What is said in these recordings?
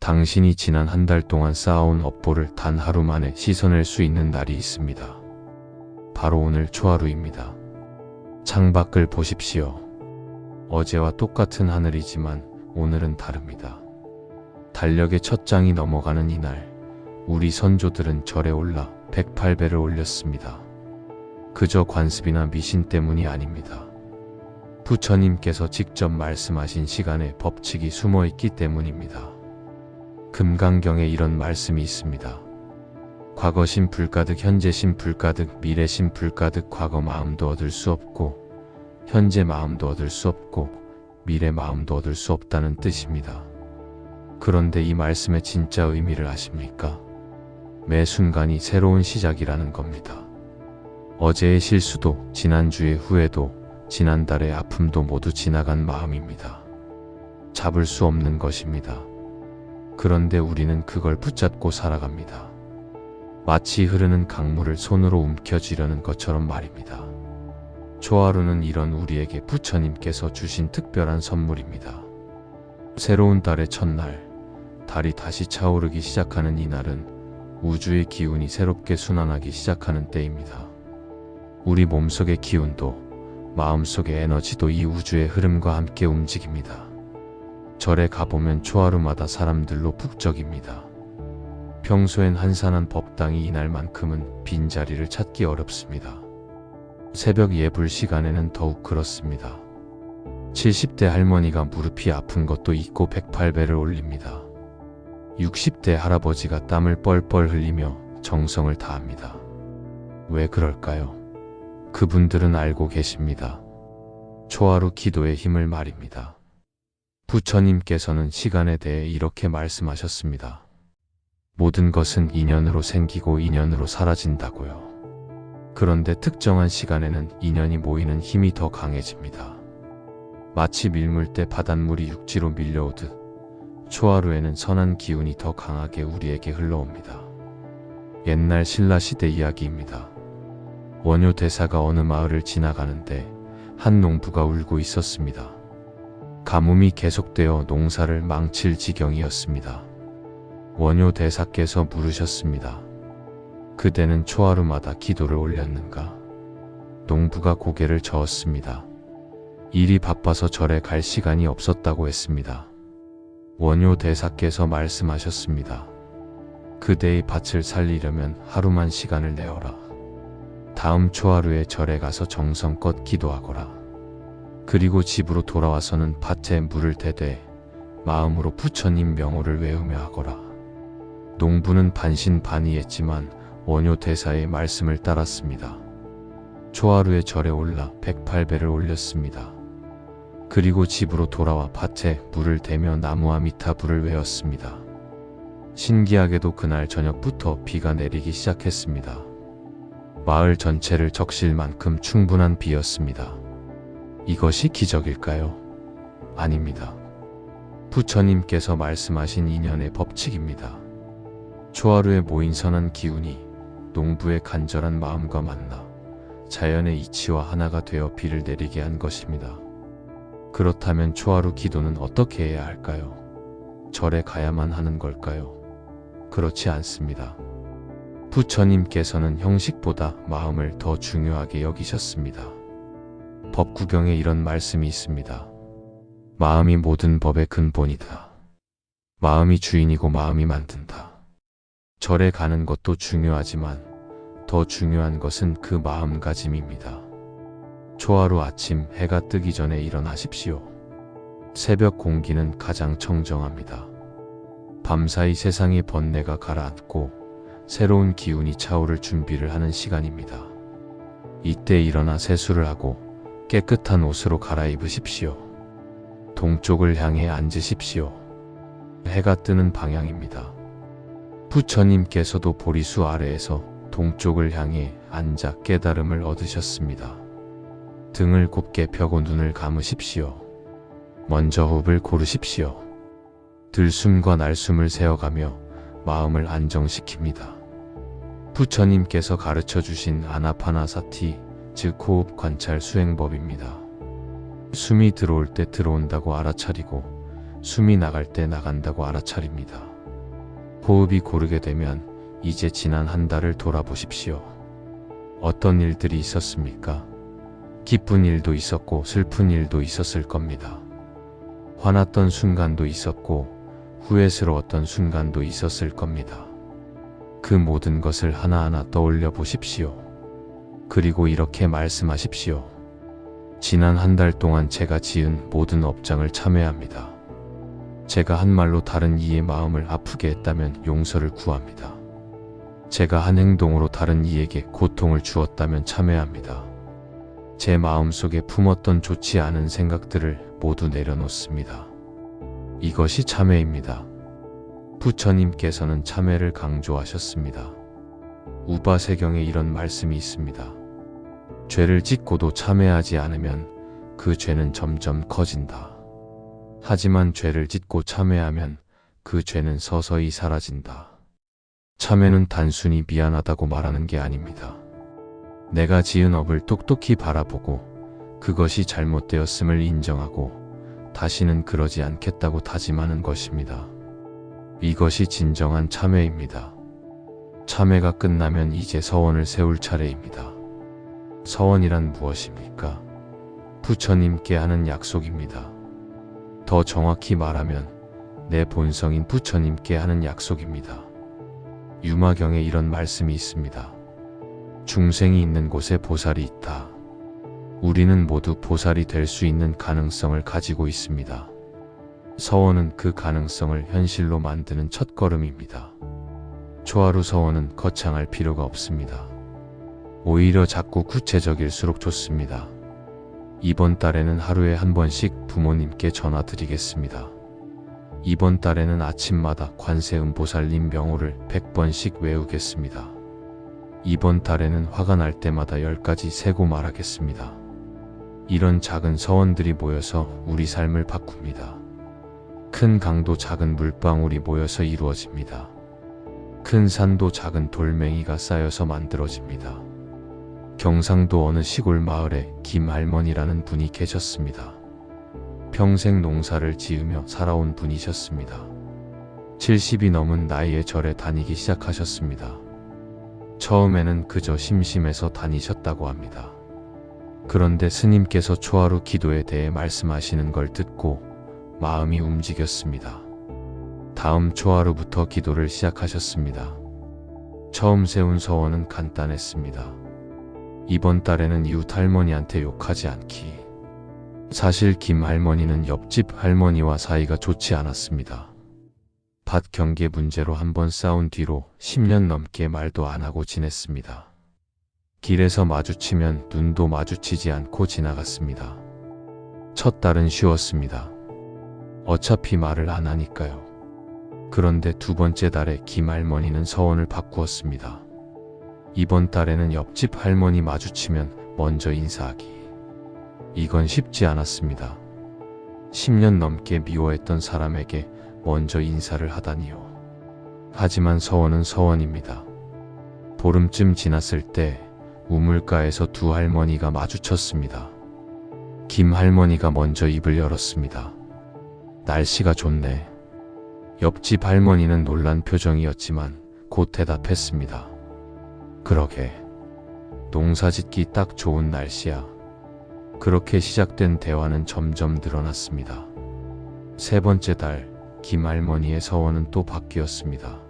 당신이 지난 한 달 동안 쌓아온 업보를 단 하루 만에 씻어낼 수 있는 날이 있습니다. 바로 오늘 초하루입니다. 창밖을 보십시오. 어제와 똑같은 하늘이지만 오늘은 다릅니다. 달력의 첫 장이 넘어가는 이날, 우리 선조들은 절에 올라 108배를 올렸습니다. 그저 관습이나 미신 때문이 아닙니다. 부처님께서 직접 말씀하신 시간에 법칙이 숨어있기 때문입니다. 금강경에 이런 말씀이 있습니다. 과거신 불가득, 현재신 불가득, 미래신 불가득. 과거 마음도 얻을 수 없고 현재 마음도 얻을 수 없고 미래 마음도 얻을 수 없다는 뜻입니다. 그런데 이 말씀의 진짜 의미를 아십니까? 매 순간이 새로운 시작이라는 겁니다. 어제의 실수도, 지난주의 후회도, 지난달의 아픔도 모두 지나간 마음입니다. 잡을 수 없는 것입니다. 그런데 우리는 그걸 붙잡고 살아갑니다. 마치 흐르는 강물을 손으로 움켜쥐려는 것처럼 말입니다. 초하루는 이런 우리에게 부처님께서 주신 특별한 선물입니다. 새로운 달의 첫날, 달이 다시 차오르기 시작하는 이날은 우주의 기운이 새롭게 순환하기 시작하는 때입니다. 우리 몸속의 기운도 마음속의 에너지도 이 우주의 흐름과 함께 움직입니다. 절에 가보면 초하루마다 사람들로 북적입니다. 평소엔 한산한 법당이 이날만큼은 빈자리를 찾기 어렵습니다. 새벽 예불 시간에는 더욱 그렇습니다. 70대 할머니가 무릎이 아픈 것도 잊고 108배를 올립니다. 60대 할아버지가 땀을 뻘뻘 흘리며 정성을 다합니다. 왜 그럴까요? 그분들은 알고 계십니다. 초하루 기도의 힘을 말입니다. 부처님께서는 시간에 대해 이렇게 말씀하셨습니다. 모든 것은 인연으로 생기고 인연으로 사라진다고요. 그런데 특정한 시간에는 인연이 모이는 힘이 더 강해집니다. 마치 밀물때 바닷물이 육지로 밀려오듯 초하루에는 선한 기운이 더 강하게 우리에게 흘러옵니다. 옛날 신라시대 이야기입니다. 원효 대사가 어느 마을을 지나가는데 한 농부가 울고 있었습니다. 가뭄이 계속되어 농사를 망칠 지경이었습니다. 원효 대사께서 물으셨습니다. 그대는 초하루마다 기도를 올렸는가? 농부가 고개를 저었습니다. 일이 바빠서 절에 갈 시간이 없었다고 했습니다. 원효 대사께서 말씀하셨습니다. 그대의 밭을 살리려면 하루만 시간을 내어라. 다음 초하루에 절에 가서 정성껏 기도하거라. 그리고 집으로 돌아와서는 밭에 물을 대되 마음으로 부처님 명호를 외우며 하거라. 농부는 반신반의했지만 원효 대사의 말씀을 따랐습니다. 초하루에 절에 올라 108배를 올렸습니다. 그리고 집으로 돌아와 밭에 물을 대며 나무아미타불을 외웠습니다. 신기하게도 그날 저녁부터 비가 내리기 시작했습니다. 마을 전체를 적실 만큼 충분한 비였습니다. 이것이 기적일까요? 아닙니다. 부처님께서 말씀하신 인연의 법칙입니다. 초하루에 모인 선한 기운이 농부의 간절한 마음과 만나 자연의 이치와 하나가 되어 비를 내리게 한 것입니다. 그렇다면 초하루 기도는 어떻게 해야 할까요? 절에 가야만 하는 걸까요? 그렇지 않습니다. 부처님께서는 형식보다 마음을 더 중요하게 여기셨습니다. 법구경에 이런 말씀이 있습니다. 마음이 모든 법의 근본이다. 마음이 주인이고 마음이 만든다. 절에 가는 것도 중요하지만 더 중요한 것은 그 마음가짐입니다. 초하루 아침 해가 뜨기 전에 일어나십시오. 새벽 공기는 가장 청정합니다. 밤사이 세상의 번뇌가 가라앉고 새로운 기운이 차오를 준비를 하는 시간입니다. 이때 일어나 세수를 하고 깨끗한 옷으로 갈아입으십시오. 동쪽을 향해 앉으십시오. 해가 뜨는 방향입니다. 부처님께서도 보리수 아래에서 동쪽을 향해 앉아 깨달음을 얻으셨습니다. 등을 곱게 펴고 눈을 감으십시오. 먼저 호흡을 고르십시오. 들숨과 날숨을 세어가며 마음을 안정시킵니다. 부처님께서 가르쳐 주신 아나파나사티, 즉 호흡 관찰 수행법입니다. 숨이 들어올 때 들어온다고 알아차리고 숨이 나갈 때 나간다고 알아차립니다. 호흡이 고르게 되면 이제 지난 한 달을 돌아보십시오. 어떤 일들이 있었습니까? 기쁜 일도 있었고 슬픈 일도 있었을 겁니다. 화났던 순간도 있었고 후회스러웠던 순간도 있었을 겁니다. 그 모든 것을 하나하나 떠올려 보십시오. 그리고 이렇게 말씀하십시오. 지난 한 달 동안 제가 지은 모든 업장을 참회합니다. 제가 한 말로 다른 이의 마음을 아프게 했다면 용서를 구합니다. 제가 한 행동으로 다른 이에게 고통을 주었다면 참회합니다. 제 마음속에 품었던 좋지 않은 생각들을 모두 내려놓습니다. 이것이 참회입니다. 부처님께서는 참회를 강조하셨습니다. 우바세경에 이런 말씀이 있습니다. 죄를 짓고도 참회하지 않으면 그 죄는 점점 커진다. 하지만 죄를 짓고 참회하면 그 죄는 서서히 사라진다. 참회는 단순히 미안하다고 말하는 게 아닙니다. 내가 지은 업을 똑똑히 바라보고 그것이 잘못되었음을 인정하고 다시는 그러지 않겠다고 다짐하는 것입니다. 이것이 진정한 참회입니다. 참회가 끝나면 이제 서원을 세울 차례입니다. 서원이란 무엇입니까? 부처님께 하는 약속입니다. 더 정확히 말하면 내 본성인 부처님께 하는 약속입니다. 유마경에 이런 말씀이 있습니다. 중생이 있는 곳에 보살이 있다. 우리는 모두 보살이 될 수 있는 가능성을 가지고 있습니다. 서원은 그 가능성을 현실로 만드는 첫걸음입니다. 초하루 서원은 거창할 필요가 없습니다. 오히려 자꾸 구체적일수록 좋습니다. 이번 달에는 하루에 한 번씩 부모님께 전화드리겠습니다. 이번 달에는 아침마다 관세음보살님 명호를 100번씩 외우겠습니다. 이번 달에는 화가 날 때마다 10가지 세고 말하겠습니다. 이런 작은 서원들이 모여서 우리 삶을 바꿉니다. 큰 강도 작은 물방울이 모여서 이루어집니다. 큰 산도 작은 돌멩이가 쌓여서 만들어집니다. 경상도 어느 시골 마을에 김할머니라는 분이 계셨습니다. 평생 농사를 지으며 살아온 분이셨습니다. 70이 넘은 나이에 절에 다니기 시작하셨습니다. 처음에는 그저 심심해서 다니셨다고 합니다. 그런데 스님께서 초하루 기도에 대해 말씀하시는 걸 듣고 마음이 움직였습니다. 다음 초하루부터 기도를 시작하셨습니다. 처음 세운 서원은 간단했습니다. 이번 달에는 이웃 할머니한테 욕하지 않기. 사실 김 할머니는 옆집 할머니와 사이가 좋지 않았습니다. 밭 경계 문제로 한번 싸운 뒤로 10년 넘게 말도 안 하고 지냈습니다. 길에서 마주치면 눈도 마주치지 않고 지나갔습니다. 첫 달은 쉬웠습니다. 어차피 말을 안 하니까요. 그런데 두 번째 달에 김 할머니는 서원을 바꾸었습니다. 이번 달에는 옆집 할머니 마주치면 먼저 인사하기. 이건 쉽지 않았습니다. 10년 넘게 미워했던 사람에게 먼저 인사를 하다니요. 하지만 서원은 서원입니다. 보름쯤 지났을 때 우물가에서 두 할머니가 마주쳤습니다. 김 할머니가 먼저 입을 열었습니다. 날씨가 좋네. 옆집 할머니는 놀란 표정이었지만 곧 대답했습니다. 그러게. 농사짓기 딱 좋은 날씨야. 그렇게 시작된 대화는 점점 늘어났습니다. 세 번째 달, 김 할머니의 서원은 또 바뀌었습니다.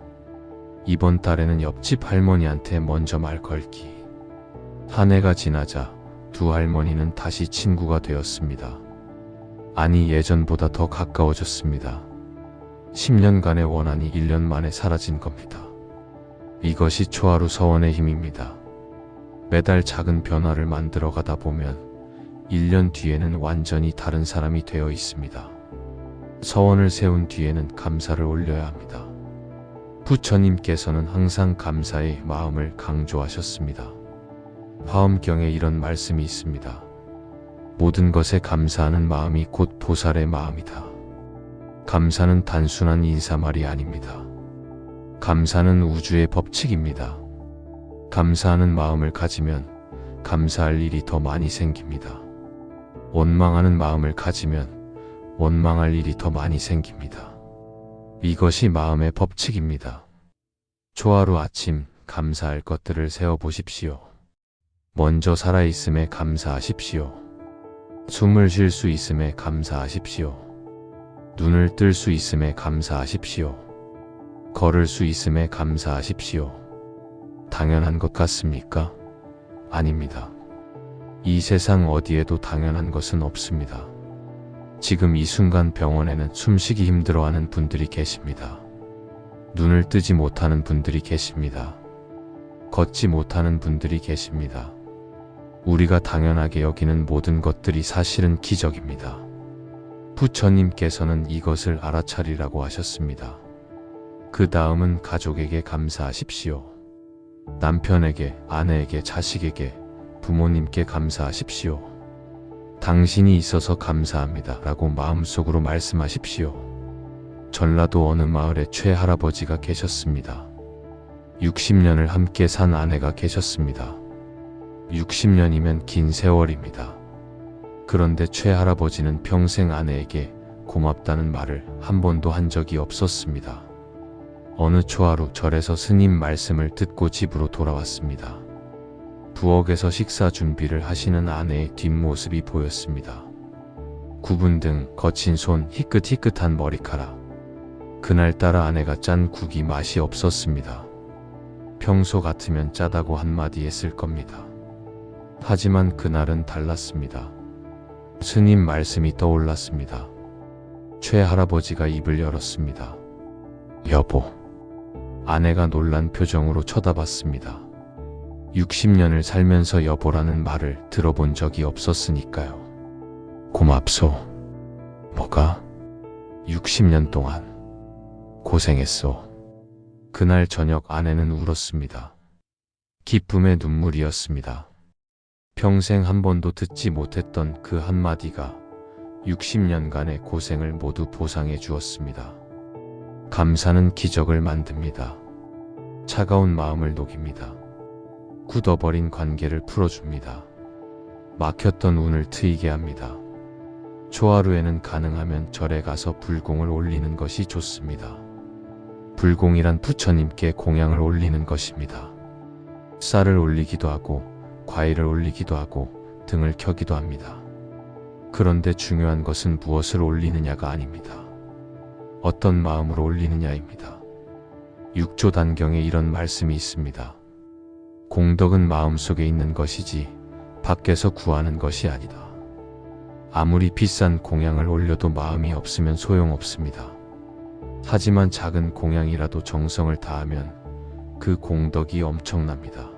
이번 달에는 옆집 할머니한테 먼저 말 걸기. 한 해가 지나자 두 할머니는 다시 친구가 되었습니다. 아니, 예전보다 더 가까워졌습니다. 10년간의 원한이 1년 만에 사라진 겁니다. 이것이 초하루 서원의 힘입니다. 매달 작은 변화를 만들어 가다 보면 1년 뒤에는 완전히 다른 사람이 되어 있습니다. 서원을 세운 뒤에는 감사를 올려야 합니다. 부처님께서는 항상 감사의 마음을 강조하셨습니다. 화엄경에 이런 말씀이 있습니다. 모든 것에 감사하는 마음이 곧 보살의 마음이다. 감사는 단순한 인사말이 아닙니다. 감사는 우주의 법칙입니다. 감사하는 마음을 가지면 감사할 일이 더 많이 생깁니다. 원망하는 마음을 가지면 원망할 일이 더 많이 생깁니다. 이것이 마음의 법칙입니다. 초하루 아침 감사할 것들을 세어보십시오. 먼저 살아있음에 감사하십시오. 숨을 쉴 수 있음에 감사하십시오. 눈을 뜰 수 있음에 감사하십시오. 걸을 수 있음에 감사하십시오. 당연한 것 같습니까? 아닙니다. 이 세상 어디에도 당연한 것은 없습니다. 지금 이 순간 병원에는 숨쉬기 힘들어하는 분들이 계십니다. 눈을 뜨지 못하는 분들이 계십니다. 걷지 못하는 분들이 계십니다. 우리가 당연하게 여기는 모든 것들이 사실은 기적입니다. 부처님께서는 이것을 알아차리라고 하셨습니다. 그 다음은 가족에게 감사하십시오. 남편에게, 아내에게, 자식에게, 부모님께 감사하십시오. 당신이 있어서 감사합니다 라고 마음속으로 말씀하십시오. 전라도 어느 마을에 최할아버지가 계셨습니다. 60년을 함께 산 아내가 계셨습니다. 60년이면 긴 세월입니다. 그런데 최할아버지는 평생 아내에게 고맙다는 말을 한 번도 한 적이 없었습니다. 어느 초하루 절에서 스님 말씀을 듣고 집으로 돌아왔습니다. 부엌에서 식사 준비를 하시는 아내의 뒷모습이 보였습니다. 굽은 등, 거친 손, 희끗희끗한 머리카락. 그날따라 아내가 짠 국이 맛이 없었습니다. 평소 같으면 짜다고 한마디 했을 겁니다. 하지만 그날은 달랐습니다. 스님 말씀이 떠올랐습니다. 최할아버지가 입을 열었습니다. 여보. 아내가 놀란 표정으로 쳐다봤습니다. 60년을 살면서 여보라는 말을 들어본 적이 없었으니까요. 고맙소. 뭐가? 60년 동안 고생했소. 그날 저녁 아내는 울었습니다. 기쁨의 눈물이었습니다. 평생 한 번도 듣지 못했던 그 한마디가 60년간의 고생을 모두 보상해 주었습니다. 감사는 기적을 만듭니다. 차가운 마음을 녹입니다. 굳어버린 관계를 풀어줍니다. 막혔던 운을 트이게 합니다. 초하루에는 가능하면 절에 가서 불공을 올리는 것이 좋습니다. 불공이란 부처님께 공양을 올리는 것입니다. 쌀을 올리기도 하고 과일을 올리기도 하고 등을 켜기도 합니다. 그런데 중요한 것은 무엇을 올리느냐가 아닙니다. 어떤 마음으로 올리느냐입니다. 육조단경에 이런 말씀이 있습니다. 공덕은 마음속에 있는 것이지 밖에서 구하는 것이 아니다. 아무리 비싼 공양을 올려도 마음이 없으면 소용없습니다. 하지만 작은 공양이라도 정성을 다하면 그 공덕이 엄청납니다.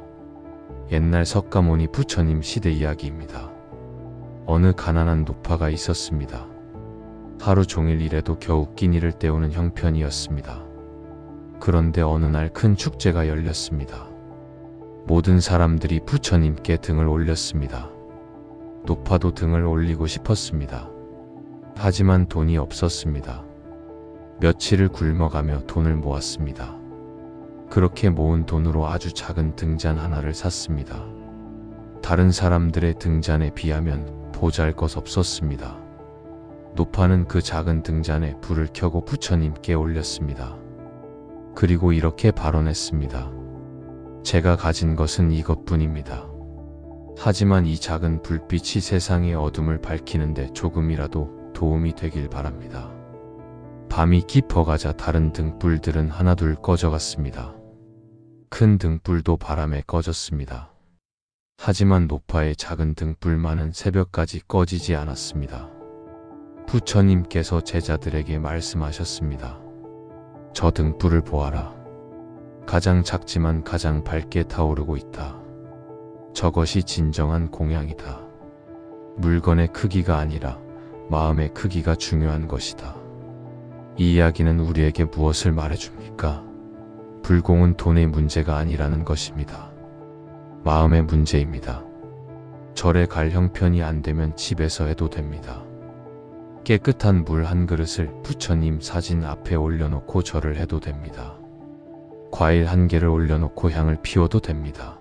옛날 석가모니 부처님 시대 이야기입니다. 어느 가난한 노파가 있었습니다. 하루 종일 일해도 겨우 끼니를 때우는 형편이었습니다. 그런데 어느 날 큰 축제가 열렸습니다. 모든 사람들이 부처님께 등을 올렸습니다. 노파도 등을 올리고 싶었습니다. 하지만 돈이 없었습니다. 며칠을 굶어가며 돈을 모았습니다. 그렇게 모은 돈으로 아주 작은 등잔 하나를 샀습니다. 다른 사람들의 등잔에 비하면 보잘것없었습니다. 노파는 그 작은 등잔에 불을 켜고 부처님께 올렸습니다. 그리고 이렇게 발언했습니다. 제가 가진 것은 이것뿐입니다. 하지만 이 작은 불빛이 세상의 어둠을 밝히는데 조금이라도 도움이 되길 바랍니다. 밤이 깊어가자 다른 등불들은 하나둘 꺼져갔습니다. 큰 등불도 바람에 꺼졌습니다. 하지만 노파의 작은 등불만은 새벽까지 꺼지지 않았습니다. 부처님께서 제자들에게 말씀하셨습니다. 저 등불을 보아라. 가장 작지만 가장 밝게 타오르고 있다. 저것이 진정한 공양이다. 물건의 크기가 아니라 마음의 크기가 중요한 것이다. 이 이야기는 우리에게 무엇을 말해줍니까? 불공은 돈의 문제가 아니라는 것입니다. 마음의 문제입니다. 절에 갈 형편이 안 되면 집에서 해도 됩니다. 깨끗한 물 한 그릇을 부처님 사진 앞에 올려놓고 절을 해도 됩니다. 과일 한 개를 올려놓고 향을 피워도 됩니다.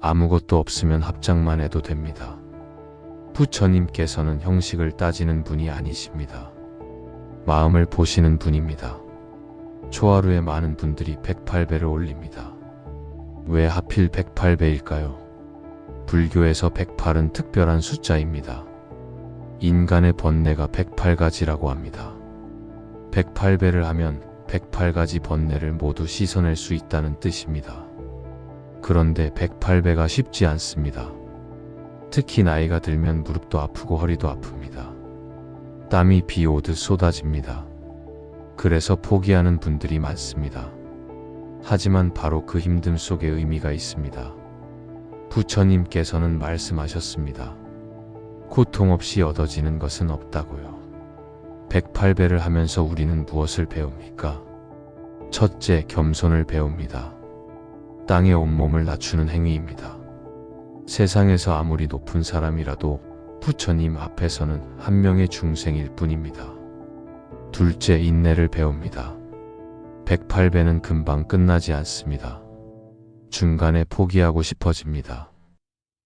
아무것도 없으면 합장만 해도 됩니다. 부처님께서는 형식을 따지는 분이 아니십니다. 마음을 보시는 분입니다. 초하루에 많은 분들이 108배를 올립니다. 왜 하필 108배일까요? 불교에서 108은 특별한 숫자입니다. 인간의 번뇌가 108가지라고 합니다. 108배를 하면 108가지 번뇌를 모두 씻어낼 수 있다는 뜻입니다. 그런데 108배가 쉽지 않습니다. 특히 나이가 들면 무릎도 아프고 허리도 아픕니다. 땀이 비 오듯 쏟아집니다. 그래서 포기하는 분들이 많습니다. 하지만 바로 그 힘듦 속에 의미가 있습니다. 부처님께서는 말씀하셨습니다. 고통 없이 얻어지는 것은 없다고요. 108배를 하면서 우리는 무엇을 배웁니까? 첫째, 겸손을 배웁니다. 땅에 온몸을 낮추는 행위입니다. 세상에서 아무리 높은 사람이라도 부처님 앞에서는 한 명의 중생일 뿐입니다. 둘째, 인내를 배웁니다. 108배는 금방 끝나지 않습니다. 중간에 포기하고 싶어집니다.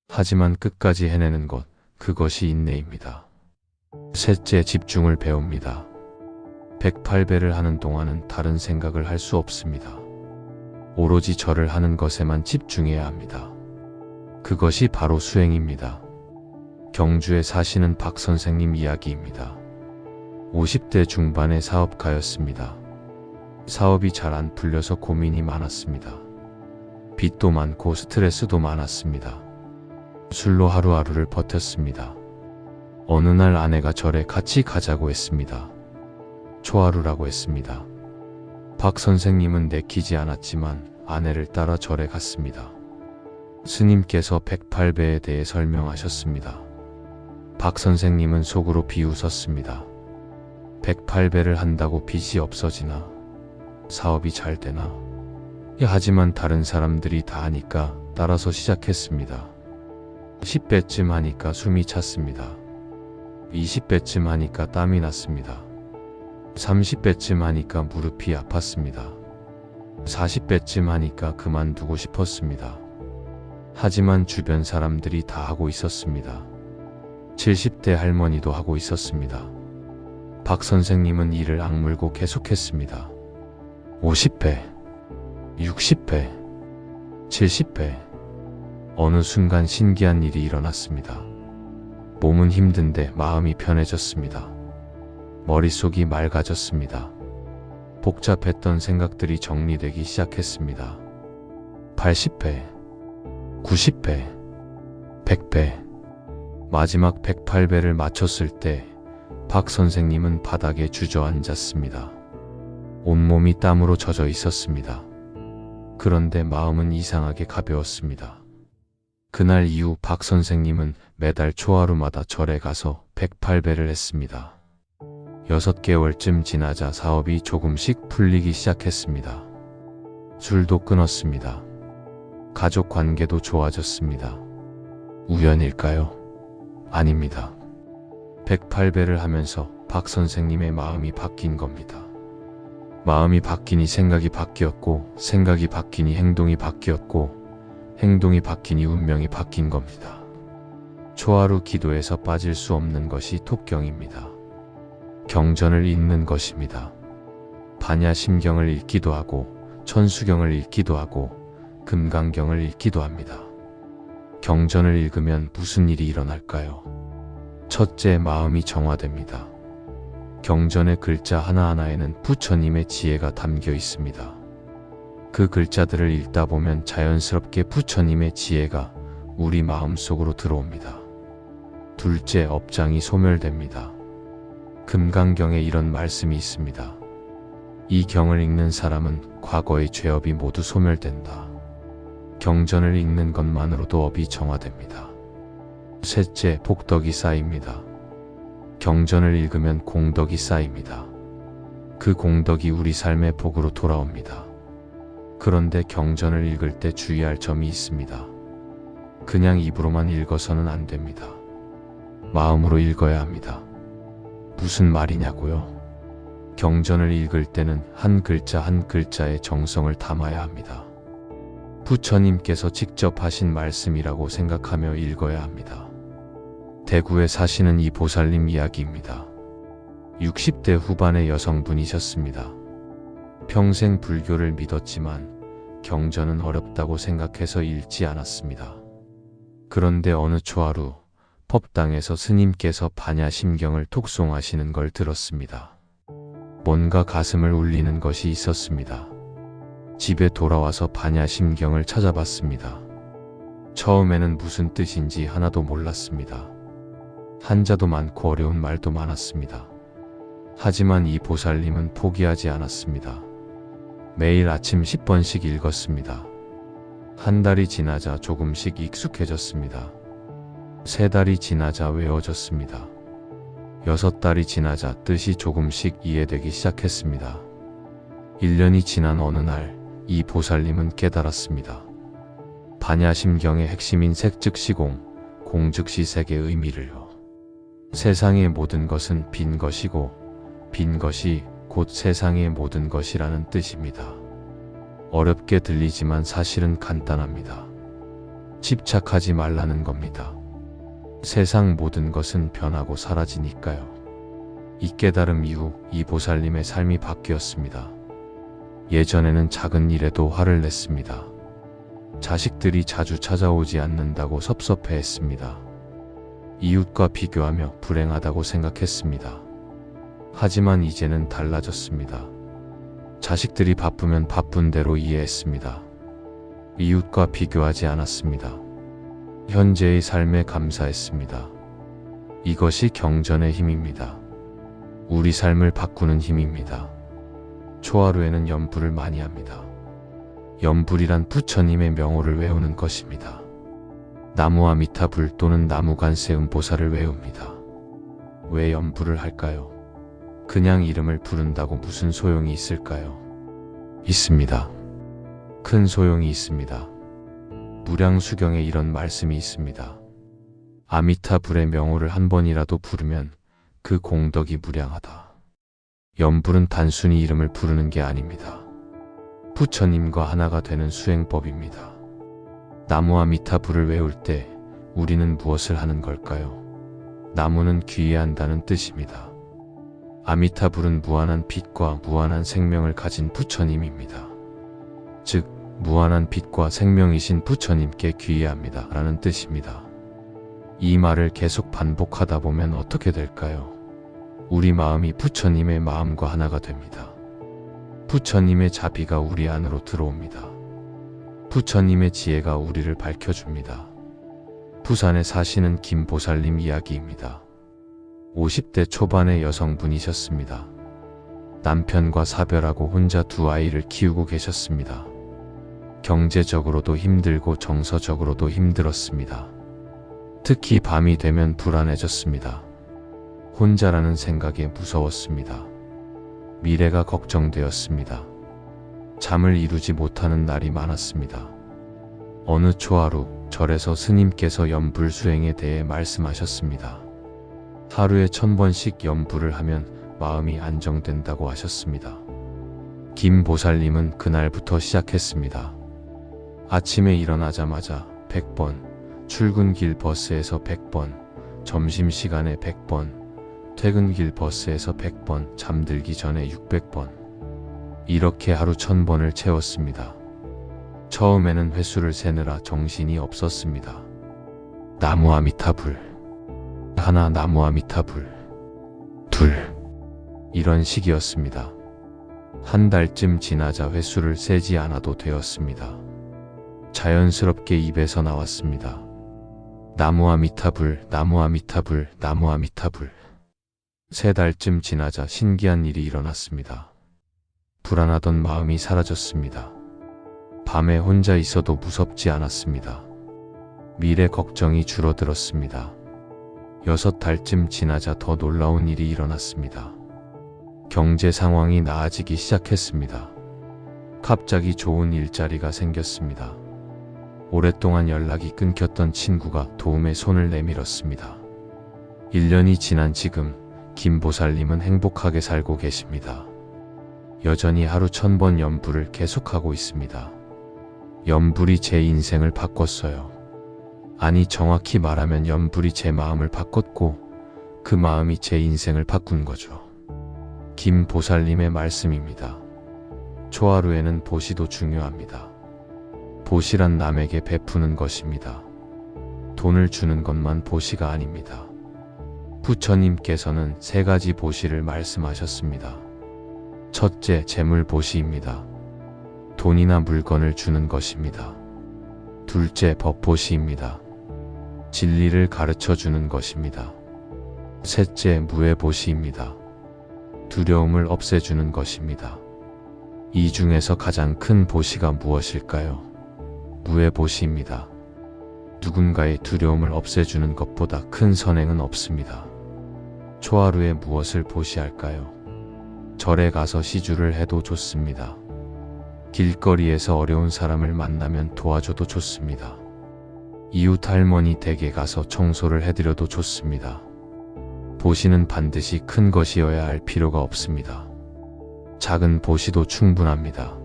하지만 끝까지 해내는 것, 그것이 인내입니다. 셋째, 집중을 배웁니다. 108배를 하는 동안은 다른 생각을 할 수 없습니다. 오로지 절을 하는 것에만 집중해야 합니다. 그것이 바로 수행입니다. 경주에 사시는 박 선생님 이야기입니다. 50대 중반의 사업가였습니다. 사업이 잘 안 풀려서 고민이 많았습니다. 빚도 많고 스트레스도 많았습니다. 술로 하루하루를 버텼습니다. 어느 날 아내가 절에 같이 가자고 했습니다. 초하루라고 했습니다. 박 선생님은 내키지 않았지만 아내를 따라 절에 갔습니다. 스님께서 108배에 대해 설명하셨습니다. 박 선생님은 속으로 비웃었습니다. 108배를 한다고 빚이 없어지나? 사업이 잘 되나? 하지만 다른 사람들이 다 하니까 따라서 시작했습니다. 10배쯤 하니까 숨이 찼습니다. 20배쯤 하니까 땀이 났습니다. 30배쯤 하니까 무릎이 아팠습니다. 40배쯤 하니까 그만두고 싶었습니다. 하지만 주변 사람들이 다 하고 있었습니다. 70대 할머니도 하고 있었습니다. 박 선생님은 이를 악물고 계속했습니다. 50배, 60배, 70배. 어느 순간 신기한 일이 일어났습니다. 몸은 힘든데 마음이 편해졌습니다. 머릿속이 맑아졌습니다. 복잡했던 생각들이 정리되기 시작했습니다. 80배, 90배, 100배. 마지막 108배를 마쳤을 때 박 선생님은 바닥에 주저앉았습니다. 온몸이 땀으로 젖어 있었습니다. 그런데 마음은 이상하게 가벼웠습니다. 그날 이후 박 선생님은 매달 초하루마다 절에 가서 108배를 했습니다. 6개월쯤 지나자 사업이 조금씩 풀리기 시작했습니다. 술도 끊었습니다. 가족 관계도 좋아졌습니다. 우연일까요? 아닙니다. 108배를 하면서 박 선생님의 마음이 바뀐 겁니다. 마음이 바뀌니 생각이 바뀌었고, 생각이 바뀌니 행동이 바뀌었고, 행동이 바뀌니 운명이 바뀐 겁니다. 초하루 기도에서 빠질 수 없는 것이 독경입니다. 경전을 읽는 것입니다. 반야심경을 읽기도 하고, 천수경을 읽기도 하고, 금강경을 읽기도 합니다. 경전을 읽으면 무슨 일이 일어날까요? 첫째, 마음이 정화됩니다. 경전의 글자 하나하나에는 부처님의 지혜가 담겨 있습니다. 그 글자들을 읽다 보면 자연스럽게 부처님의 지혜가 우리 마음속으로 들어옵니다. 둘째, 업장이 소멸됩니다. 금강경에 이런 말씀이 있습니다. 이 경을 읽는 사람은 과거의 죄업이 모두 소멸된다. 경전을 읽는 것만으로도 업이 정화됩니다. 셋째, 복덕이 쌓입니다. 경전을 읽으면 공덕이 쌓입니다. 그 공덕이 우리 삶의 복으로 돌아옵니다. 그런데 경전을 읽을 때 주의할 점이 있습니다. 그냥 입으로만 읽어서는 안 됩니다. 마음으로 읽어야 합니다. 무슨 말이냐고요? 경전을 읽을 때는 한 글자 한 글자의 정성을 담아야 합니다. 부처님께서 직접 하신 말씀이라고 생각하며 읽어야 합니다. 대구에 사시는 이 보살님 이야기입니다. 60대 후반의 여성분이셨습니다. 평생 불교를 믿었지만 경전은 어렵다고 생각해서 읽지 않았습니다. 그런데 어느 초하루 법당에서 스님께서 반야심경을 톡송하시는 걸 들었습니다. 뭔가 가슴을 울리는 것이 있었습니다. 집에 돌아와서 반야심경을 찾아봤습니다. 처음에는 무슨 뜻인지 하나도 몰랐습니다. 한자도 많고 어려운 말도 많았습니다. 하지만 이 보살님은 포기하지 않았습니다. 매일 아침 10번씩 읽었습니다. 한 달이 지나자 조금씩 익숙해졌습니다. 3달이 지나자 외워졌습니다. 6달이 지나자 뜻이 조금씩 이해되기 시작했습니다. 1년이 지난 어느 날 이 보살님은 깨달았습니다. 반야심경의 핵심인 색 즉시 공, 공 즉시 색의 의미를요. 세상의 모든 것은 빈 것이고 빈 것이 곧 세상의 모든 것이라는 뜻입니다. 어렵게 들리지만 사실은 간단합니다. 집착하지 말라는 겁니다. 세상 모든 것은 변하고 사라지니까요. 이 깨달음 이후 이 보살님의 삶이 바뀌었습니다. 예전에는 작은 일에도 화를 냈습니다. 자식들이 자주 찾아오지 않는다고 섭섭해했습니다. 이웃과 비교하며 불행하다고 생각했습니다. 하지만 이제는 달라졌습니다. 자식들이 바쁘면 바쁜 대로 이해했습니다. 이웃과 비교하지 않았습니다. 현재의 삶에 감사했습니다. 이것이 경전의 힘입니다. 우리 삶을 바꾸는 힘입니다. 초하루에는 염불을 많이 합니다. 염불이란 부처님의 명호를 외우는 것입니다. 나무아미타불 또는 나무관세음보살을 외웁니다. 왜 염불을 할까요? 그냥 이름을 부른다고 무슨 소용이 있을까요? 있습니다. 큰 소용이 있습니다. 무량수경에 이런 말씀이 있습니다. 아미타불의 명호를 한 번이라도 부르면 그 공덕이 무량하다. 염불은 단순히 이름을 부르는 게 아닙니다. 부처님과 하나가 되는 수행법입니다. 나무아미타불을 외울 때 우리는 무엇을 하는 걸까요? 나무는 귀의한다는 뜻입니다. 아미타불은 무한한 빛과 무한한 생명을 가진 부처님입니다. 즉, 무한한 빛과 생명이신 부처님께 귀의합니다 라는 뜻입니다. 이 말을 계속 반복하다 보면 어떻게 될까요? 우리 마음이 부처님의 마음과 하나가 됩니다. 부처님의 자비가 우리 안으로 들어옵니다. 부처님의 지혜가 우리를 밝혀줍니다. 부산에 사시는 김보살님 이야기입니다. 50대 초반의 여성분이셨습니다. 남편과 사별하고 혼자 2아이를 키우고 계셨습니다. 경제적으로도 힘들고 정서적으로도 힘들었습니다. 특히 밤이 되면 불안해졌습니다. 혼자라는 생각에 무서웠습니다. 미래가 걱정되었습니다. 잠을 이루지 못하는 날이 많았습니다. 어느 초하루 절에서 스님께서 염불 수행에 대해 말씀하셨습니다. 하루에 1000번씩 염불을 하면 마음이 안정된다고 하셨습니다. 김 보살님은 그날부터 시작했습니다. 아침에 일어나자마자 100번, 출근길 버스에서 100번, 점심시간에 100번, 퇴근길 버스에서 100번, 잠들기 전에 600번. 이렇게 하루 1000번을 채웠습니다. 처음에는 횟수를 세느라 정신이 없었습니다. 나무아미타불. 하나, 나무아미타불. 둘. 이런 식이었습니다. 한 달쯤 지나자 횟수를 세지 않아도 되었습니다. 자연스럽게 입에서 나왔습니다. 나무아미타불, 나무아미타불, 나무아미타불. 3달쯤 지나자 신기한 일이 일어났습니다. 불안하던 마음이 사라졌습니다. 밤에 혼자 있어도 무섭지 않았습니다. 미래 걱정이 줄어들었습니다. 6달쯤 지나자 더 놀라운 일이 일어났습니다. 경제 상황이 나아지기 시작했습니다. 갑자기 좋은 일자리가 생겼습니다. 오랫동안 연락이 끊겼던 친구가 도움의 손을 내밀었습니다. 1년이 지난 지금 김보살님은 행복하게 살고 계십니다. 여전히 하루 1000번 염불을 계속하고 있습니다. 염불이 제 인생을 바꿨어요. 아니, 정확히 말하면 염불이 제 마음을 바꿨고 그 마음이 제 인생을 바꾼 거죠. 김보살님의 말씀입니다. 초하루에는 보시도 중요합니다. 보시란 남에게 베푸는 것입니다. 돈을 주는 것만 보시가 아닙니다. 부처님께서는 3가지 보시를 말씀하셨습니다. 첫째, 재물 보시입니다. 돈이나 물건을 주는 것입니다. 둘째, 법 보시입니다. 진리를 가르쳐 주는 것입니다. 셋째, 무해 보시입니다. 두려움을 없애주는 것입니다. 이 중에서 가장 큰 보시가 무엇일까요? 무해 보시입니다. 누군가의 두려움을 없애주는 것보다 큰 선행은 없습니다. 초하루에 무엇을 보시할까요? 절에 가서 시주를 해도 좋습니다. 길거리에서 어려운 사람을 만나면 도와줘도 좋습니다. 이웃 할머니 댁에 가서 청소를 해드려도 좋습니다. 보시는 반드시 큰 것이어야 할 필요가 없습니다. 작은 보시도 충분합니다.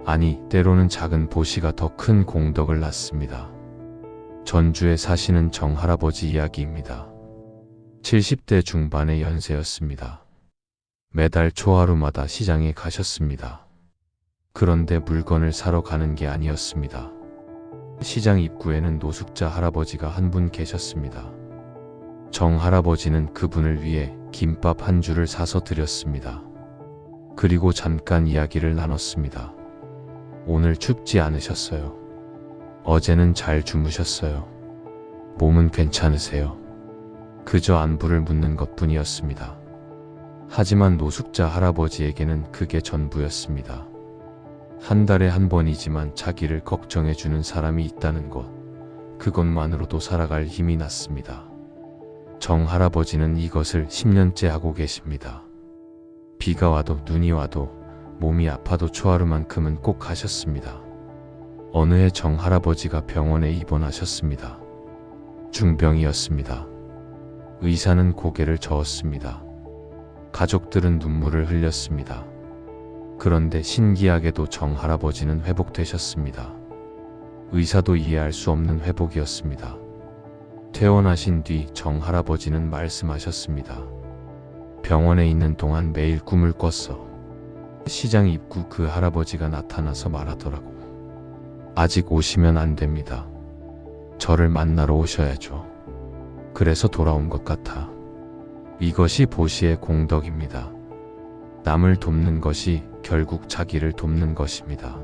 아니, 때로는 작은 보시가 더 큰 공덕을 낳습니다. 전주에 사시는 정할아버지 이야기입니다. 70대 중반의 연세였습니다. 매달 초하루마다 시장에 가셨습니다. 그런데 물건을 사러 가는 게 아니었습니다. 시장 입구에는 노숙자 할아버지가 한 분 계셨습니다. 정 할아버지는 그분을 위해 김밥 한 줄을 사서 드렸습니다. 그리고 잠깐 이야기를 나눴습니다. 오늘 춥지 않으셨어요? 어제는 잘 주무셨어요? 몸은 괜찮으세요? 그저 안부를 묻는 것뿐이었습니다. 하지만 노숙자 할아버지에게는 그게 전부였습니다. 한 달에 한 번이지만 자기를 걱정해주는 사람이 있다는 것, 그것만으로도 살아갈 힘이 났습니다. 정 할아버지는 이것을 10년째 하고 계십니다. 비가 와도 눈이 와도 몸이 아파도 초하루만큼은 꼭 하셨습니다. 어느 해 정 할아버지가 병원에 입원하셨습니다. 중병이었습니다. 의사는 고개를 저었습니다. 가족들은 눈물을 흘렸습니다. 그런데 신기하게도 정 할아버지는 회복되셨습니다. 의사도 이해할 수 없는 회복이었습니다. 퇴원하신 뒤 정 할아버지는 말씀하셨습니다. 병원에 있는 동안 매일 꿈을 꿨어. 시장 입구 그 할아버지가 나타나서 말하더라고. 아직 오시면 안 됩니다. 저를 만나러 오셔야죠. 그래서 돌아온 것 같아. 이것이 보시의 공덕입니다. 남을 돕는 것이 결국 자기를 돕는 것입니다.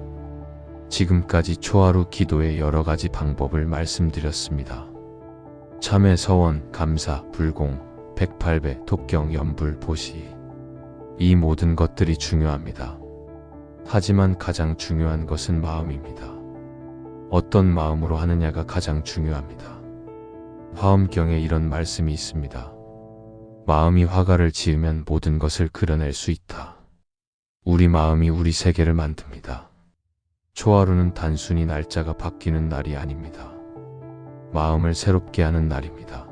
지금까지 초하루 기도의 여러 가지 방법을 말씀드렸습니다. 참회, 서원, 감사, 불공, 108배, 독경, 염불, 보시. 이 모든 것들이 중요합니다. 하지만 가장 중요한 것은 마음입니다. 어떤 마음으로 하느냐가 가장 중요합니다. 화엄경에 이런 말씀이 있습니다. 마음이 화가를 지으면 모든 것을 그려낼 수 있다. 우리 마음이 우리 세계를 만듭니다. 초하루는 단순히 날짜가 바뀌는 날이 아닙니다. 마음을 새롭게 하는 날입니다.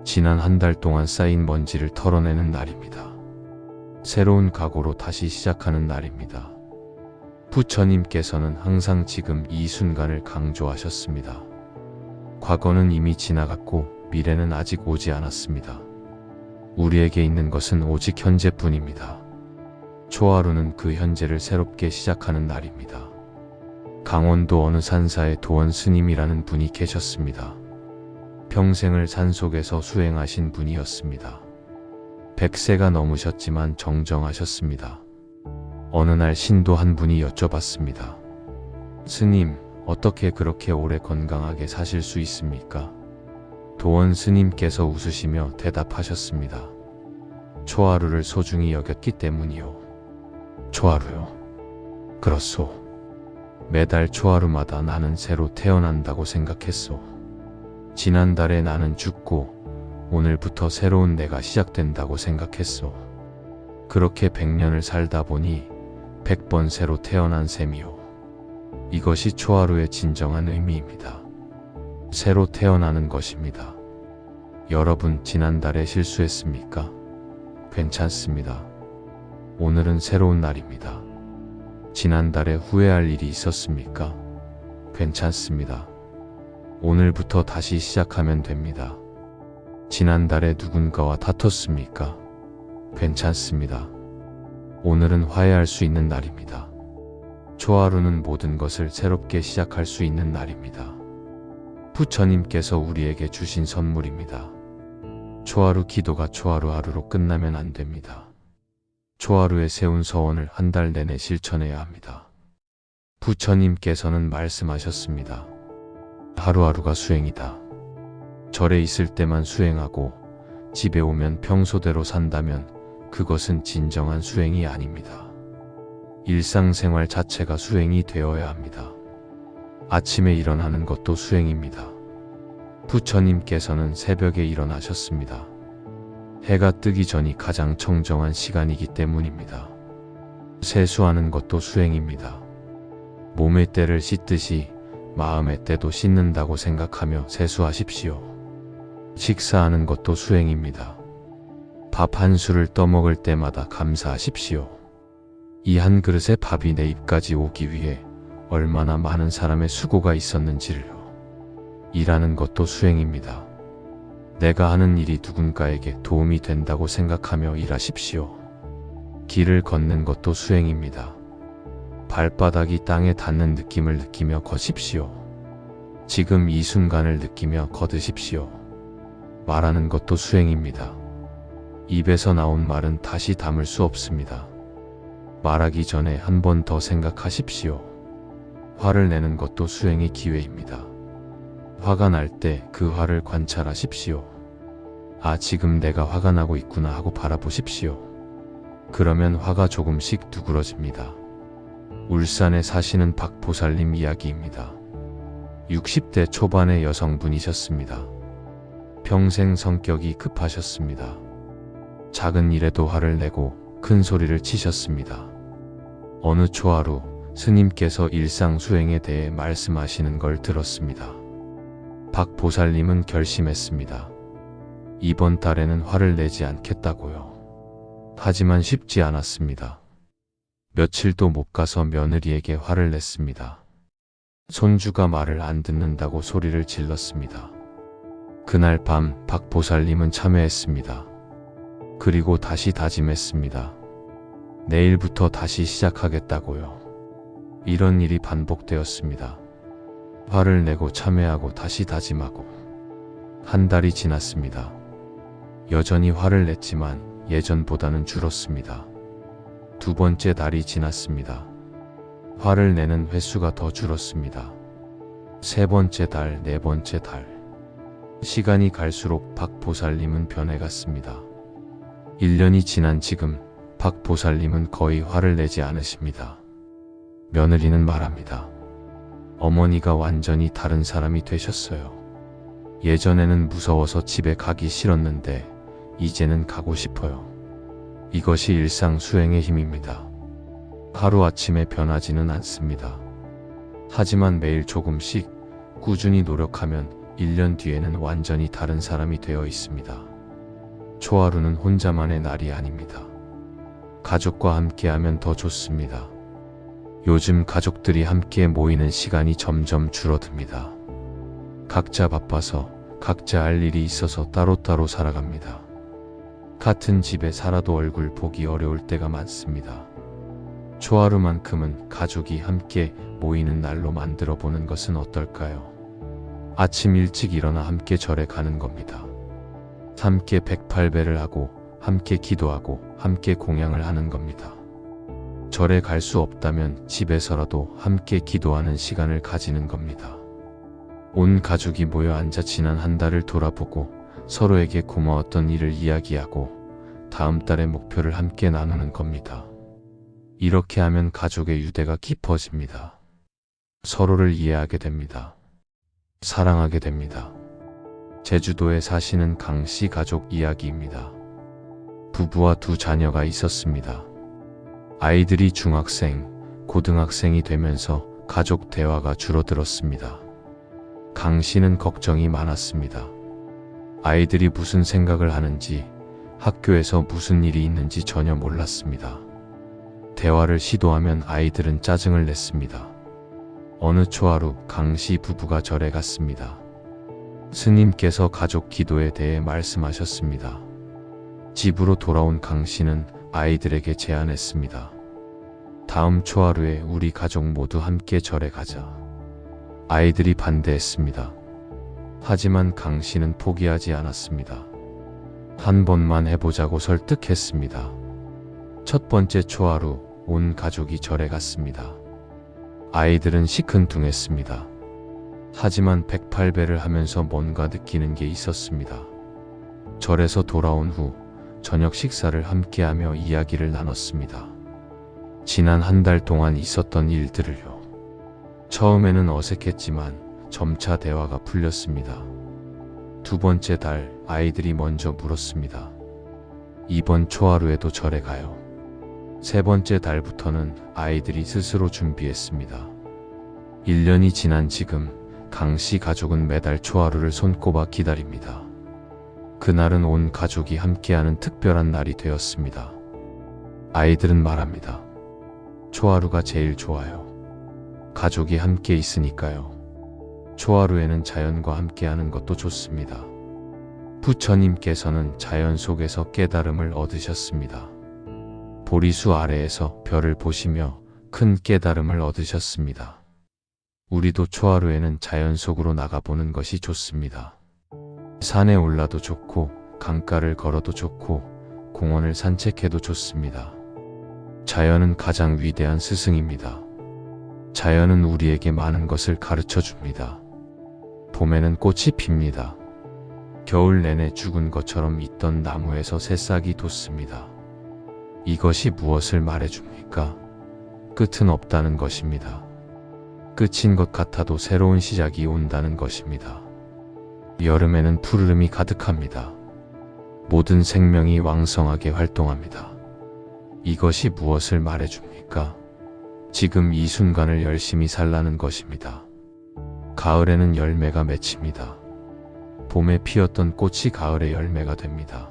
지난 한 달 동안 쌓인 먼지를 털어내는 날입니다. 새로운 각오로 다시 시작하는 날입니다. 부처님께서는 항상 지금 이 순간을 강조하셨습니다. 과거는 이미 지나갔고 미래는 아직 오지 않았습니다. 우리에게 있는 것은 오직 현재뿐입니다. 초하루는 그 현재를 새롭게 시작하는 날입니다. 강원도 어느 산사에 도원 스님이라는 분이 계셨습니다. 평생을 산속에서 수행하신 분이었습니다. 100세가 넘으셨지만 정정하셨습니다. 어느 날 신도 한 분이 여쭤봤습니다. 스님, 어떻게 그렇게 오래 건강하게 사실 수 있습니까? 도원 스님께서 웃으시며 대답하셨습니다. 초하루를 소중히 여겼기 때문이요. 초하루요? 그렇소. 매달 초하루마다 나는 새로 태어난다고 생각했소. 지난달에 나는 죽고 오늘부터 새로운 내가 시작된다고 생각했소. 그렇게 100년을 살다 보니 100번 새로 태어난 셈이요. 이것이 초하루의 진정한 의미입니다. 새로 태어나는 것입니다. 여러분, 지난달에 실수했습니까? 괜찮습니다. 오늘은 새로운 날입니다. 지난달에 후회할 일이 있었습니까? 괜찮습니다. 오늘부터 다시 시작하면 됩니다. 지난달에 누군가와 다퉜습니까? 괜찮습니다. 오늘은 화해할 수 있는 날입니다. 초하루는 모든 것을 새롭게 시작할 수 있는 날입니다. 부처님께서 우리에게 주신 선물입니다. 초하루 기도가 초하루 하루로 끝나면 안 됩니다. 초하루에 세운 서원을 한 달 내내 실천해야 합니다. 부처님께서는 말씀하셨습니다. 하루하루가 수행이다. 절에 있을 때만 수행하고 집에 오면 평소대로 산다면 그것은 진정한 수행이 아닙니다. 일상생활 자체가 수행이 되어야 합니다. 아침에 일어나는 것도 수행입니다. 부처님께서는 새벽에 일어나셨습니다. 해가 뜨기 전이 가장 청정한 시간이기 때문입니다. 세수하는 것도 수행입니다. 몸의 때를 씻듯이 마음의 때도 씻는다고 생각하며 세수하십시오. 식사하는 것도 수행입니다. 밥 한 술을 떠먹을 때마다 감사하십시오. 이 한 그릇의 밥이 내 입까지 오기 위해 얼마나 많은 사람의 수고가 있었는지를요. 일하는 것도 수행입니다. 내가 하는 일이 누군가에게 도움이 된다고 생각하며 일하십시오. 길을 걷는 것도 수행입니다. 발바닥이 땅에 닿는 느낌을 느끼며 걷십시오. 지금 이 순간을 느끼며 걸으십시오. 말하는 것도 수행입니다. 입에서 나온 말은 다시 담을 수 없습니다. 말하기 전에 한 번 더 생각하십시오. 화를 내는 것도 수행의 기회입니다. 화가 날 때 그 화를 관찰하십시오. 아, 지금 내가 화가 나고 있구나 하고 바라보십시오. 그러면 화가 조금씩 누그러집니다. 울산에 사시는 박보살님 이야기입니다. 60대 초반의 여성분이셨습니다. 평생 성격이 급하셨습니다. 작은 일에도 화를 내고 큰 소리를 치셨습니다. 어느 초하루 스님께서 일상 수행에 대해 말씀하시는 걸 들었습니다. 박 보살님은 결심했습니다. 이번 달에는 화를 내지 않겠다고요. 하지만 쉽지 않았습니다. 며칠도 못 가서 며느리에게 화를 냈습니다. 손주가 말을 안 듣는다고 소리를 질렀습니다. 그날 밤 박 보살님은 참회했습니다. 그리고 다시 다짐했습니다. 내일부터 다시 시작하겠다고요. 이런 일이 반복되었습니다. 화를 내고 참회하고 다시 다짐하고. 한 달이 지났습니다. 여전히 화를 냈지만 예전보다는 줄었습니다. 두 번째 달이 지났습니다. 화를 내는 횟수가 더 줄었습니다. 세 번째 달, 네 번째 달. 시간이 갈수록 박 보살님은 변해갔습니다. 1년이 지난 지금 박 보살님은 거의 화를 내지 않으십니다. 며느리는 말합니다. 어머니가 완전히 다른 사람이 되셨어요. 예전에는 무서워서 집에 가기 싫었는데 이제는 가고 싶어요. 이것이 일상 수행의 힘입니다. 하루아침에 변하지는 않습니다. 하지만 매일 조금씩 꾸준히 노력하면 1년 뒤에는 완전히 다른 사람이 되어 있습니다. 초하루는 혼자만의 날이 아닙니다. 가족과 함께하면 더 좋습니다. 요즘 가족들이 함께 모이는 시간이 점점 줄어듭니다. 각자 바빠서 각자 할 일이 있어서 따로따로 살아갑니다. 같은 집에 살아도 얼굴 보기 어려울 때가 많습니다. 초하루만큼은 가족이 함께 모이는 날로 만들어 보는 것은 어떨까요? 아침 일찍 일어나 함께 절에 가는 겁니다. 함께 108배를 하고 함께 기도하고 함께 공양을 하는 겁니다. 절에 갈 수 없다면 집에서라도 함께 기도하는 시간을 가지는 겁니다. 온 가족이 모여 앉아 지난 한 달을 돌아보고 서로에게 고마웠던 일을 이야기하고 다음 달의 목표를 함께 나누는 겁니다. 이렇게 하면 가족의 유대가 깊어집니다. 서로를 이해하게 됩니다. 사랑하게 됩니다. 제주도에 사시는 강씨 가족 이야기입니다. 부부와 두 자녀가 있었습니다. 아이들이 중학생, 고등학생이 되면서 가족 대화가 줄어들었습니다. 강씨는 걱정이 많았습니다. 아이들이 무슨 생각을 하는지, 학교에서 무슨 일이 있는지 전혀 몰랐습니다. 대화를 시도하면 아이들은 짜증을 냈습니다. 어느 초하루 강씨 부부가 절에 갔습니다. 스님께서 가족 기도에 대해 말씀하셨습니다. 집으로 돌아온 강씨는 아이들에게 제안했습니다. 다음 초하루에 우리 가족 모두 함께 절에 가자. 아이들이 반대했습니다. 하지만 강 씨는 포기하지 않았습니다. 한 번만 해보자고 설득했습니다. 첫 번째 초하루 온 가족이 절에 갔습니다. 아이들은 시큰둥했습니다. 하지만 108배를 하면서 뭔가 느끼는 게 있었습니다. 절에서 돌아온 후 저녁 식사를 함께하며 이야기를 나눴습니다. 지난 한 달 동안 있었던 일들을요. 처음에는 어색했지만 점차 대화가 풀렸습니다. 두 번째 달 아이들이 먼저 물었습니다. 이번 초하루에도 절에 가요. 세 번째 달부터는 아이들이 스스로 준비했습니다. 1년이 지난 지금 강씨 가족은 매달 초하루를 손꼽아 기다립니다. 그날은 온 가족이 함께하는 특별한 날이 되었습니다. 아이들은 말합니다. 초하루가 제일 좋아요. 가족이 함께 있으니까요. 초하루에는 자연과 함께하는 것도 좋습니다. 부처님께서는 자연 속에서 깨달음을 얻으셨습니다. 보리수 아래에서 별을 보시며 큰 깨달음을 얻으셨습니다. 우리도 초하루에는 자연 속으로 나가보는 것이 좋습니다. 산에 올라도 좋고 강가를 걸어도 좋고 공원을 산책해도 좋습니다. 자연은 가장 위대한 스승입니다. 자연은 우리에게 많은 것을 가르쳐 줍니다. 봄에는 꽃이 핍니다. 겨울 내내 죽은 것처럼 있던 나무에서 새싹이 돋습니다. 이것이 무엇을 말해줍니까? 끝은 없다는 것입니다. 끝인 것 같아도 새로운 시작이 온다는 것입니다. 여름에는 푸르름이 가득합니다. 모든 생명이 왕성하게 활동합니다. 이것이 무엇을 말해줍니까? 지금 이 순간을 열심히 살라는 것입니다. 가을에는 열매가 맺힙니다. 봄에 피었던 꽃이 가을에 열매가 됩니다.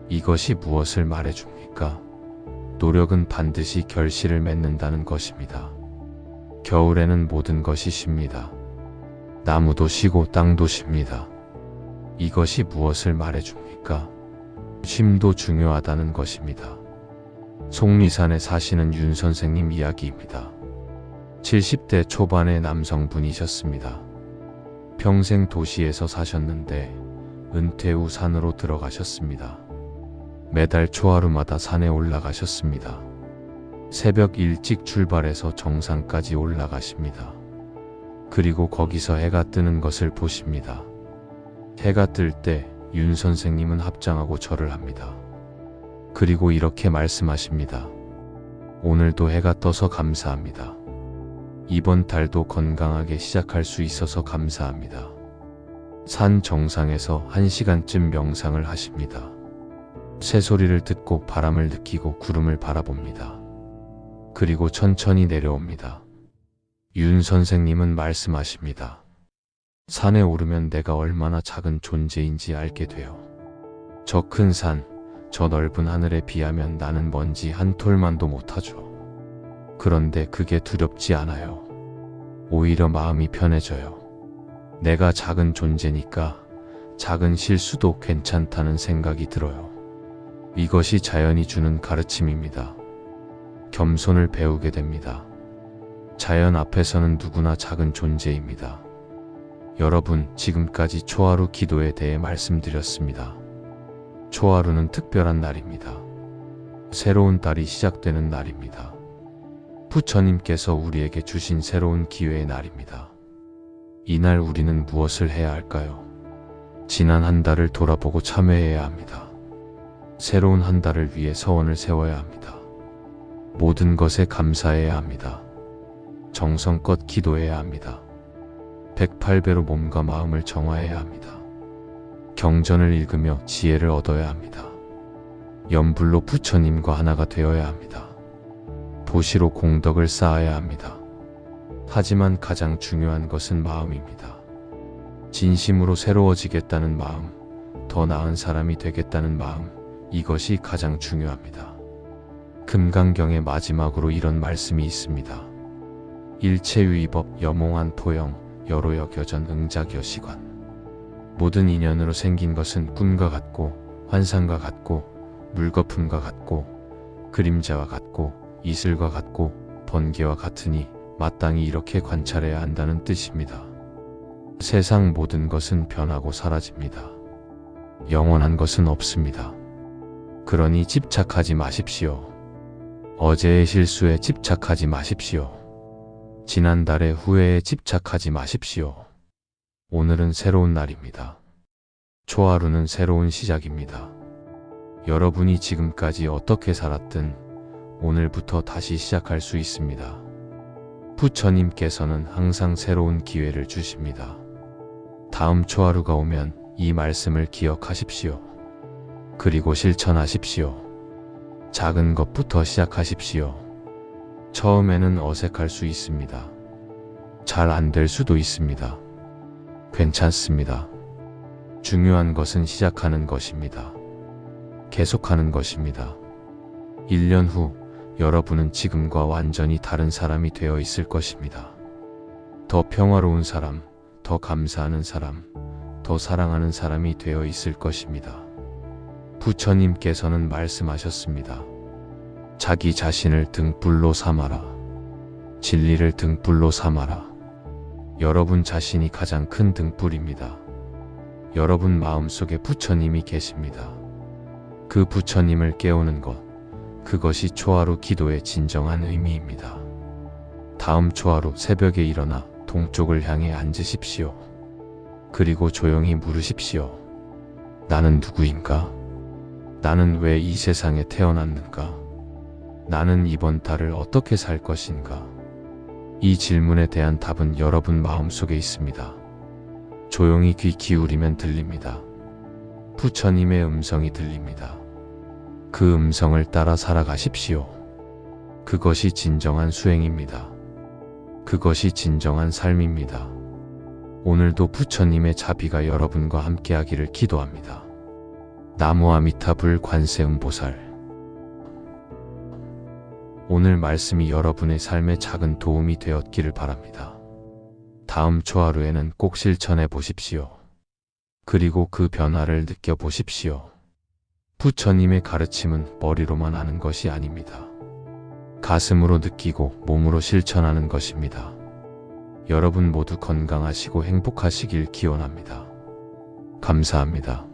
이것이 무엇을 말해줍니까? 노력은 반드시 결실을 맺는다는 것입니다. 겨울에는 모든 것이 쉽니다. 나무도 쉬고 땅도 쉽니다. 이것이 무엇을 말해줍니까? 쉼도 중요하다는 것입니다. 속리산에 사시는 윤 선생님 이야기입니다. 70대 초반의 남성분이셨습니다. 평생 도시에서 사셨는데 은퇴 후 산으로 들어가셨습니다. 매달 초하루마다 산에 올라가셨습니다. 새벽 일찍 출발해서 정상까지 올라가십니다. 그리고 거기서 해가 뜨는 것을 보십니다. 해가 뜰 때 윤 선생님은 합장하고 절을 합니다. 그리고 이렇게 말씀하십니다. 오늘도 해가 떠서 감사합니다. 이번 달도 건강하게 시작할 수 있어서 감사합니다. 산 정상에서 1시간쯤 명상을 하십니다. 새소리를 듣고 바람을 느끼고 구름을 바라봅니다. 그리고 천천히 내려옵니다. 윤 선생님은 말씀하십니다. 산에 오르면 내가 얼마나 작은 존재인지 알게 돼요. 저 큰 산, 저 넓은 하늘에 비하면 나는 먼지 한 톨만도 못하죠. 그런데 그게 두렵지 않아요. 오히려 마음이 편해져요. 내가 작은 존재니까 작은 실수도 괜찮다는 생각이 들어요. 이것이 자연이 주는 가르침입니다. 겸손을 배우게 됩니다. 자연 앞에서는 누구나 작은 존재입니다. 여러분, 지금까지 초하루 기도에 대해 말씀드렸습니다. 초하루는 특별한 날입니다. 새로운 달이 시작되는 날입니다. 부처님께서 우리에게 주신 새로운 기회의 날입니다. 이날 우리는 무엇을 해야 할까요? 지난 한 달을 돌아보고 참회해야 합니다. 새로운 한 달을 위해 서원을 세워야 합니다. 모든 것에 감사해야 합니다. 정성껏 기도해야 합니다. 108배로 몸과 마음을 정화해야 합니다. 경전을 읽으며 지혜를 얻어야 합니다. 염불로 부처님과 하나가 되어야 합니다. 도시로 공덕을 쌓아야 합니다. 하지만 가장 중요한 것은 마음입니다. 진심으로 새로워지겠다는 마음, 더 나은 사람이 되겠다는 마음, 이것이 가장 중요합니다. 금강경의 마지막으로 이런 말씀이 있습니다. 일체유의법 여몽한 포영 여로여겨전 응작여시관. 모든 인연으로 생긴 것은 꿈과 같고 환상과 같고 물거품과 같고 그림자와 같고 이슬과 같고 번개와 같으니 마땅히 이렇게 관찰해야 한다는 뜻입니다. 세상 모든 것은 변하고 사라집니다. 영원한 것은 없습니다. 그러니 집착하지 마십시오. 어제의 실수에 집착하지 마십시오. 지난달의 후회에 집착하지 마십시오. 오늘은 새로운 날입니다. 초하루는 새로운 시작입니다. 여러분이 지금까지 어떻게 살았든 오늘부터 다시 시작할 수 있습니다. 부처님께서는 항상 새로운 기회를 주십니다. 다음 초하루가 오면 이 말씀을 기억하십시오. 그리고 실천하십시오. 작은 것부터 시작하십시오. 처음에는 어색할 수 있습니다. 잘 안 될 수도 있습니다. 괜찮습니다. 중요한 것은 시작하는 것입니다. 계속하는 것입니다. 1년 후 여러분은 지금과 완전히 다른 사람이 되어 있을 것입니다. 더 평화로운 사람, 더 감사하는 사람, 더 사랑하는 사람이 되어 있을 것입니다. 부처님께서는 말씀하셨습니다. 자기 자신을 등불로 삼아라. 진리를 등불로 삼아라. 여러분 자신이 가장 큰 등불입니다. 여러분 마음속에 부처님이 계십니다. 그 부처님을 깨우는 것, 그것이 초하루 기도의 진정한 의미입니다. 다음 초하루 새벽에 일어나 동쪽을 향해 앉으십시오. 그리고 조용히 물으십시오. 나는 누구인가? 나는 왜 이 세상에 태어났는가? 나는 이번 달을 어떻게 살 것인가? 이 질문에 대한 답은 여러분 마음속에 있습니다. 조용히 귀 기울이면 들립니다. 부처님의 음성이 들립니다. 그 음성을 따라 살아가십시오. 그것이 진정한 수행입니다. 그것이 진정한 삶입니다. 오늘도 부처님의 자비가 여러분과 함께하기를 기도합니다. 나무 아미타불 관세음보살. 오늘 말씀이 여러분의 삶에 작은 도움이 되었기를 바랍니다. 다음 초하루에는 꼭 실천해 보십시오. 그리고 그 변화를 느껴보십시오. 부처님의 가르침은 머리로만 아는 것이 아닙니다. 가슴으로 느끼고 몸으로 실천하는 것입니다. 여러분 모두 건강하시고 행복하시길 기원합니다. 감사합니다.